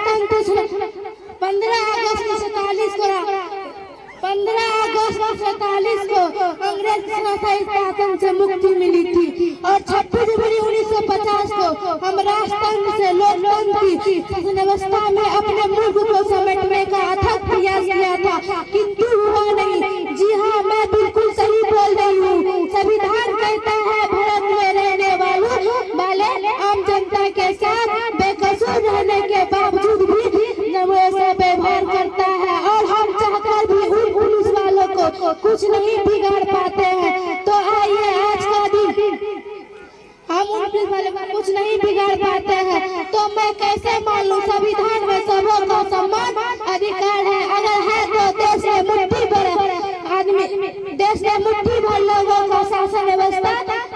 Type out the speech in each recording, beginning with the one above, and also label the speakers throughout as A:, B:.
A: 15 अगस्त 1947 को अंग्रेज शासन से मुक्ति मिली थी और 26 जनवरी 1950 को हम राजतंत्र से लोकतंत्र की व्यवस्था में अपने मुल्क को समेटने का अथक प्रयास किया था, किंतु हुआ नहीं। जी हाँ, मैं बिल्कुल सही बोल रही हूँ। संविधान कहता है भारत में रहने वाले आम जनता के साथ बेकसूर रहने के बावजूद भी ऐसा व्यवहार करता है और हम चाहकर भी उन पुलिस वालों को कुछ नहीं बिगाड़ पाते हैं। तो आइए आज का दिन हम उन पुलिस वालों को कुछ नहीं बिगाड़ पाते हैं, तो मैं कैसे मान लूं संविधान में सबों को समान अधिकार है। अगर है तो देश में मुट्ठी भर लोगों को शासन व्यवस्था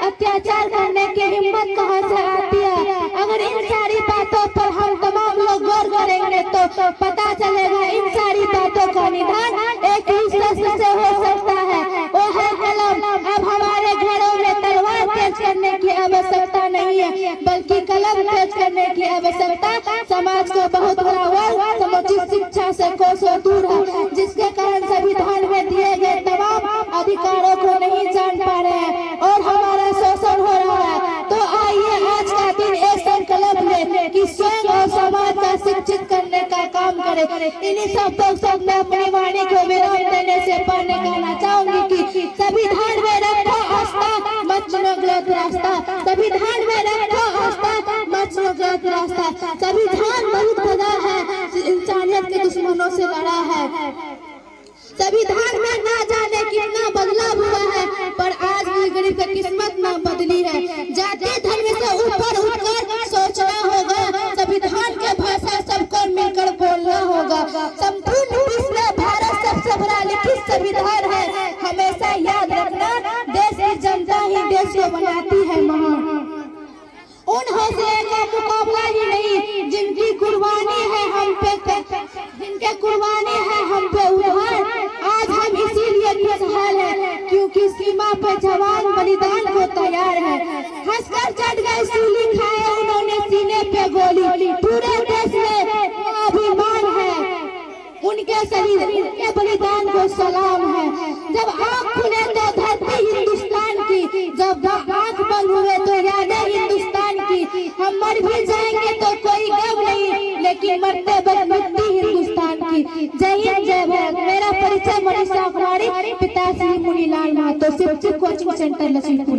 A: अत्याचार करने की हिम्मत कहाँ से आती है। अगर इन सारी बातों पर हम तमाम लोग गौर करेंगे तो पता चलेगा इन सारी बातों का निदान एक ही शस्त्र से हो सकता है, वो है कलम। अब हमारे घरों में तलवार तेज करने की आवश्यकता नहीं है, बल्कि कलम तेज करने की आवश्यकता। समाज को बहुत बड़ा वर्ग समुचित शिक्षा से कोसों दूर है, जिसके कारण संविधान में दिए गए तमाम अधिकारों को नहीं जान पा रहे हैं और हमारा शोषण हो रहा है। तो आइए आज का दिन एक संकल्प ले कि स्वयं और समाज का शिक्षित करने का काम करें। इन्हीं शब्दों से मैं अपनी वाणी को विराम देने से पहले कहना चाहूंगी कि संविधान में रखो आस्था, मत चुनो गलत रास्ता। संविधान में रखो आस्था, मत चुनो गलत रास्ता। संविधान बहुत बड़ा है, इंसानियत के दुश्मनों से लड़ा है। संविधान में ना जाने कितना बदलाव हुआ है, पर आज भी गरीब की किस्मत ना बदली है। जाति धर्म से ऊपर उठकर सोचना होगा, संविधान के भाषा सबको मिलकर बोलना होगा। संपूर्ण विश्व में भारत सबसे बड़ा लिखित संविधान है, हमेशा याद रखना। देश की जनता ही देश को बनाती है महान। उन हौसले का मुकाबला ही नहीं जिनकी कुर्बानी है हम पे, जिनके कुर्बानी है हम पे उधार। आज हम इसीलिए खुशहाल हैं क्योंकि सीमा पे जवान बलिदान को तैयार है। हंसकर चढ़ गए सूली खाए उन्होंने सीने पे गोली, पूरे देश में अभिमान है उनके शरीर, उनके बलिदान को सलाम है। जब आँख खुले तो धरती हिंदुस्तान की, जब आँख बंद हुए तो यादें हिंदुस्तान की। हम मर भी जाएंगे तो कोई गम नहीं, लेकिन मरते वक्त मिट्टी हिंदुस्तान की। जय हिंद, जय भारत। मेरा परिचय मनीषा कुमारी, पिता श्री मुनीलाल महतो, शिक्षक कोचिंग सेंटर लक्ष्मीपुर।